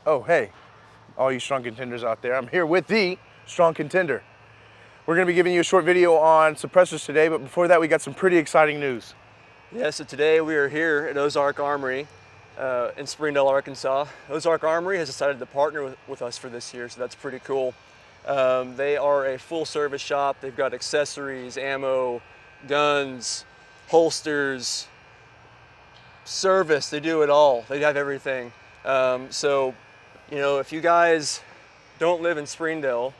Oh, hey, all you strong contenders out there. I'm here with the strong contender. We're gonna be giving you a short video on suppressors today, but before that, we got some pretty exciting news. Yeah, so today we are here at Ozark Armory in Springdale, Arkansas. Ozark Armory has decided to partner with us for this year, so that's pretty cool. They are a full service shop. They've got accessories, ammo, guns, holsters, service. They do it all. They have everything. So, if you guys don't live in Springdale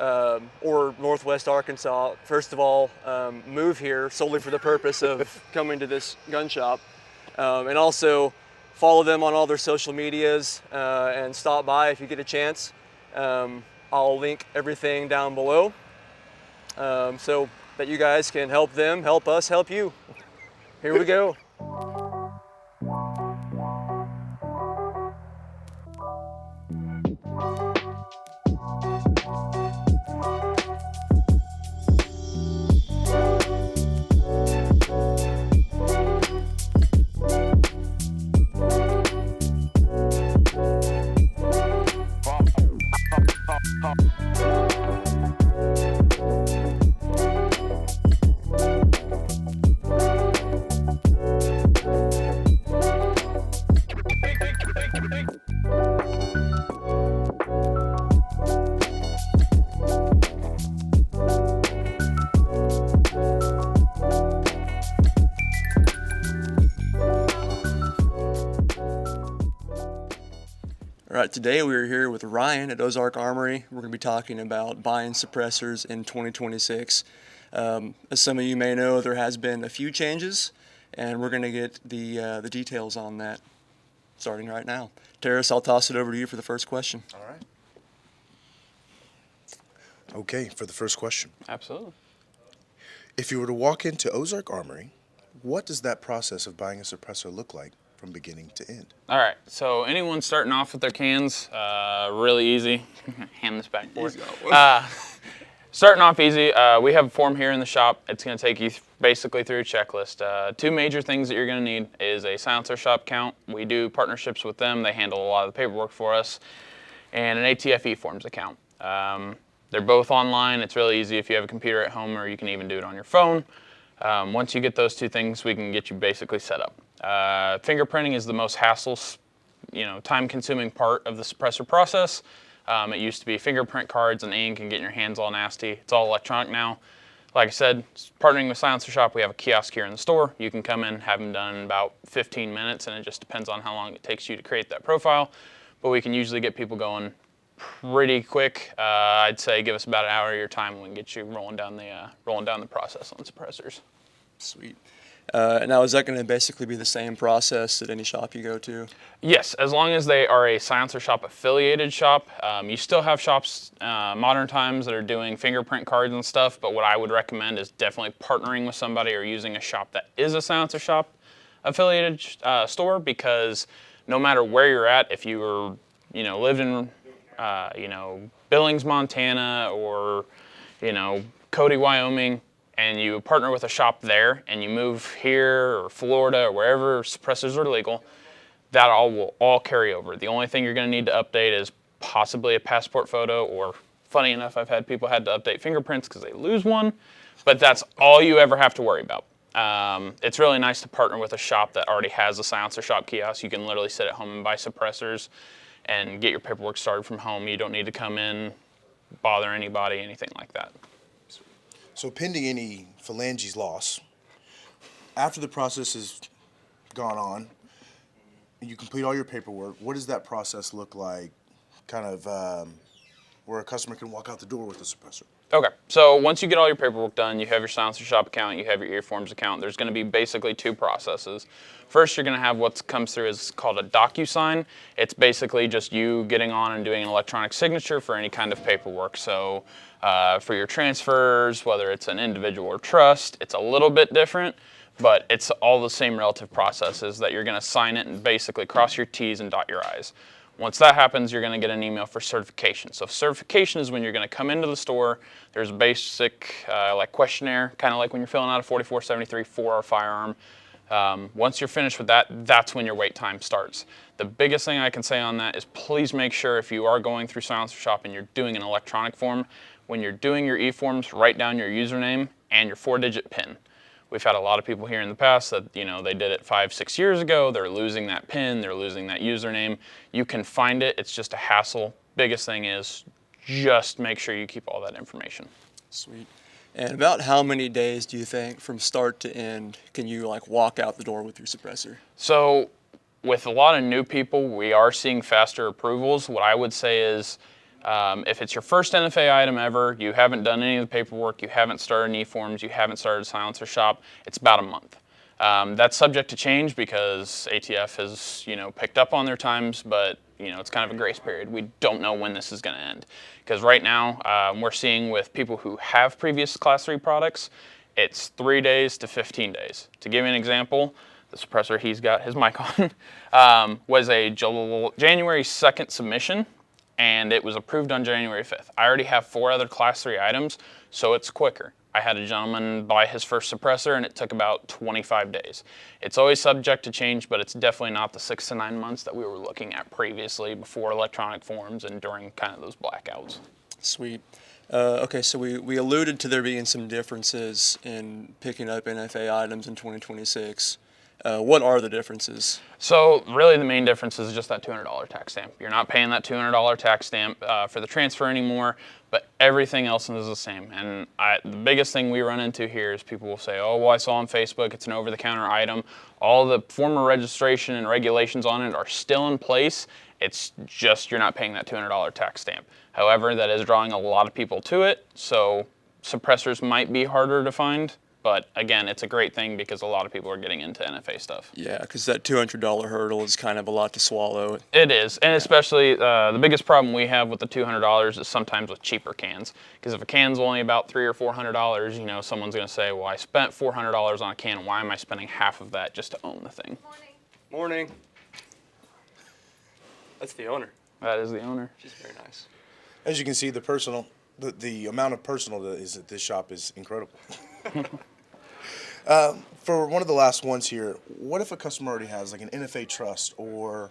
or Northwest Arkansas, first of all, move here solely for the purpose of coming to this gun shop. And also follow them on all their social medias and stop by if you get a chance. I'll link everything down below so that you guys can help them, help us, help you. Here we go. All right, today we are here with Ryan at Ozark Armory. We're going to be talking about buying suppressors in 2026. As some of you may know, there has been a few changes, and we're going to get the details on that starting right now. Terrace, I'll toss it over to you for the first question. All right. Okay, for the first question. Absolutely. If you were to walk into Ozark Armory, what does that process of buying a suppressor look like from beginning to end? All right, so anyone starting off with their cans, really easy. Hand this back for it. Starting off easy, we have a form here in the shop. It's going to take you basically through a checklist. Two major things that you're going to need is a silencer shop count. We do partnerships with them. They handle a lot of the paperwork for us. And an ATFE forms account. They're both online. It's really easy if you have a computer at home, or you can even do it on your phone. Once you get those two things, we can get you basically set up. Fingerprinting is the most time-consuming part of the suppressor process. It used to be fingerprint cards and ink and getting your hands all nasty. It's all electronic now. Like I said, partnering with Silencer Shop, we have a kiosk here in the store. You can come in, have them done in about 15 minutes, and it just depends on how long it takes you to create that profile. But we can usually get people going pretty quick. I'd say give us about an hour of your time, and we can get you rolling down the process on suppressors. Sweet. Now, is that going to basically be the same process at any shop you go to? Yes, as long as they are a Silencer Shop affiliated shop. You still have shops, modern times, that are doing fingerprint cards and stuff, but what I would recommend is definitely partnering with somebody or using a shop that is a Silencer Shop affiliated store, because no matter where you're at, if you were, lived in, Billings, Montana, or, Cody, Wyoming, and you partner with a shop there, and you move here or Florida or wherever suppressors are legal, that will all carry over. The only thing you're going to need to update is possibly a passport photo, or funny enough, I've had people had to update fingerprints because they lose one, but that's all you ever have to worry about. It's really nice to partner with a shop that already has a Silencer Shop kiosk. You can literally sit at home and buy suppressors and get your paperwork started from home. You don't need to come in, bother anybody, anything like that. So pending any phalanges loss, after the process has gone on, you complete all your paperwork, what does that process look like, kind of where a customer can walk out the door with a suppressor? Okay, so once you get all your paperwork done, you have your Silencer Shop account, you have your earforms account, there's going to be basically two processes. First, you're going to have what comes through is called a DocuSign. It's basically just you getting on and doing an electronic signature for any kind of paperwork. So for your transfers, whether it's an individual or trust, it's a little bit different, but it's all the same relative processes that you're going to sign it and basically cross your T's and dot your I's. Once that happens, you're going to get an email for certification. So certification is when you're going to come into the store. There's a basic questionnaire, kind of like when you're filling out a 4473 for our firearm. Once you're finished with that, that's when your wait time starts. The biggest thing I can say on that is please make sure if you are going through Silencer Shop and you're doing an electronic form, when you're doing your e-forms, write down your username and your 4-digit PIN. We've had a lot of people here in the past that, you know, they did it 5-6 years ago, they're losing that PIN, they're losing that username. You can find it, it's just a hassle. Biggest thing is just make sure you keep all that information. Sweet. And about how many days do you think from start to end can you like walk out the door with your suppressor? So with a lot of new people, we are seeing faster approvals. What I would say is if it's your first NFA item ever, you haven't done any of the paperwork, you haven't started e-forms, you haven't started Silencer Shop, it's about a month. That's subject to change because ATF has, you know, picked up on their times, but you know, it's kind of a grace period. We don't know when this is going to end. Because right now, we're seeing with people who have previous Class 3 products, it's 3 days to 15 days. To give you an example, the suppressor he's got his mic on, was a January 2nd submission, and it was approved on January 5th. I already have 4 other Class 3 items, so it's quicker. I had a gentleman buy his first suppressor and it took about 25 days. It's always subject to change, but it's definitely not the 6 to 9 months that we were looking at previously before electronic forms and during kind of those blackouts. Sweet. Okay, so we alluded to there being some differences in picking up NFA items in 2026. What are the differences? So really the main difference is just that $200 tax stamp. You're not paying that $200 tax stamp for the transfer anymore, but everything else is the same. And the biggest thing we run into here is people will say, oh, well, I saw on Facebook it's an over-the-counter item. All the former registration and regulations on it are still in place. It's just you're not paying that $200 tax stamp. However, that is drawing a lot of people to it, so suppressors might be harder to find. But again, it's a great thing because a lot of people are getting into NFA stuff. Yeah, because that $200 hurdle is kind of a lot to swallow. It is, and especially the biggest problem we have with the $200 is sometimes with cheaper cans. Because if a can's only about $300 or $400, you know, someone's going to say, well, I spent $400 on a can. Why am I spending half of that just to own the thing? Morning. That's the owner. That is the owner. She's very nice. As you can see, the amount of personal that is at this shop is incredible. For one of the last ones here, what if a customer already has like an NFA trust, or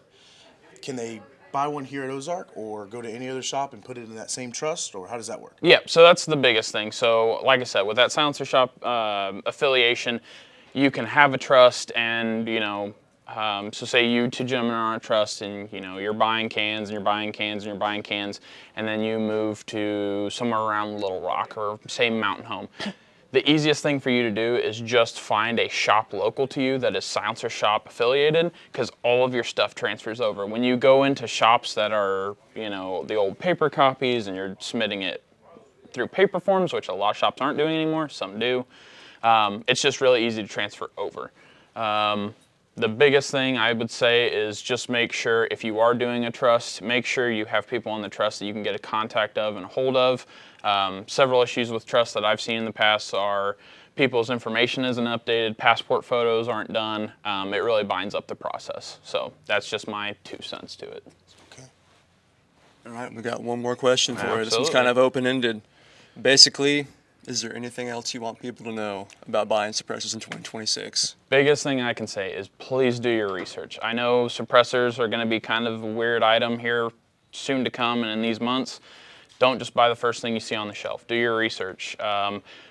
can they buy one here at Ozark or go to any other shop and put it in that same trust, or how does that work? Yeah, so that's the biggest thing. So like I said, with that Silencer Shop affiliation, you can have a trust and, you know, so say you two gentlemen are on a trust and, you know, you're buying cans and you're buying cans and you're buying cans, and then you move to somewhere around Little Rock or say Mountain Home. The easiest thing for you to do is just find a shop local to you that is Silencer Shop affiliated, because all of your stuff transfers over. When you go into shops that are, you know, the old paper copies and you're submitting it through paper forms, which a lot of shops aren't doing anymore, some do, it's just really easy to transfer over. The biggest thing I would say is just make sure if you are doing a trust, make sure you have people on the trust that you can get a contact of and a hold of. Several issues with trust that I've seen in the past are people's information isn't updated, passport photos aren't done. It really binds up the process. So that's just my 2 cents to it. Okay. All right, we got one more question for you. This one's Absolutely. kind of open-ended. Basically, is there anything else you want people to know about buying suppressors in 2026? Biggest thing I can say is please do your research. I know suppressors are going to be kind of a weird item here soon to come and in these months. Don't just buy the first thing you see on the shelf. Do your research.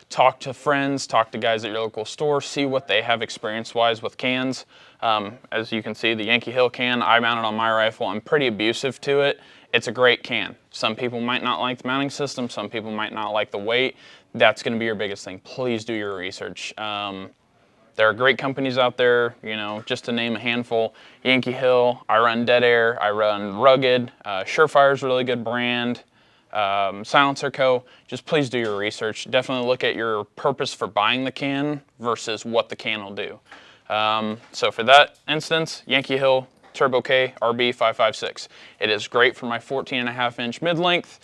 Talk to friends, talk to guys at your local store, see what they have experience-wise with cans. As you can see, the Yankee Hill can I mounted on my rifle. I'm pretty abusive to it. It's a great can. Some people might not like the mounting system. Some people might not like the weight. That's going to be your biggest thing. Please do your research. There are great companies out there, you know, just to name a handful. Yankee Hill, I run Dead Air, I run Rugged, Surefire's a really good brand, Silencer Co. Just please do your research. Definitely look at your purpose for buying the can versus what the can will do. So for that instance, Yankee Hill Turbo K RB556. It is great for my 14.5-inch mid-length.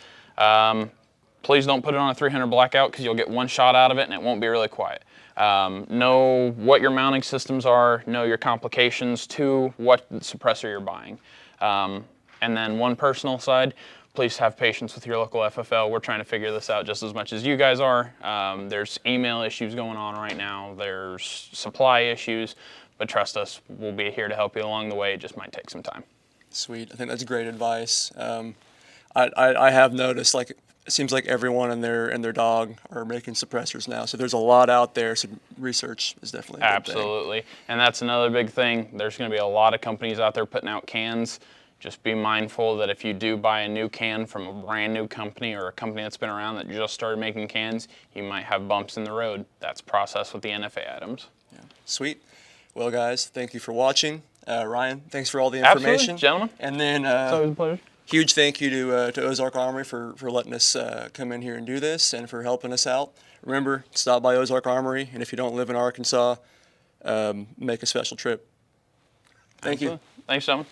Please don't put it on a 300 blackout because you'll get one shot out of it and it won't be really quiet. Know what your mounting systems are, know your complications to what suppressor you're buying. And then one personal side, please have patience with your local FFL. We're trying to figure this out just as much as you guys are. There's email issues going on right now. There's supply issues. but trust us, we'll be here to help you along the way. It just might take some time. Sweet. I think that's great advice. I have noticed, like, it seems like everyone and their dog are making suppressors now. So there's a lot out there. So research is definitely a good thing. Absolutely. And that's another big thing. There's going to be a lot of companies out there putting out cans. Just be mindful that if you do buy a new can from a brand new company or a company that's been around that just started making cans, you might have bumps in the road. That's processed with the NFA items. Yeah. Sweet. Well, guys, thank you for watching. Ryan, thanks for all the information. Absolutely, gentlemen. And then It's always a pleasure. huge thank you to Ozark Armory for letting us come in here and do this and for helping us out. Remember, stop by Ozark Armory, and if you don't live in Arkansas, make a special trip. Thank you. Thanks, gentlemen.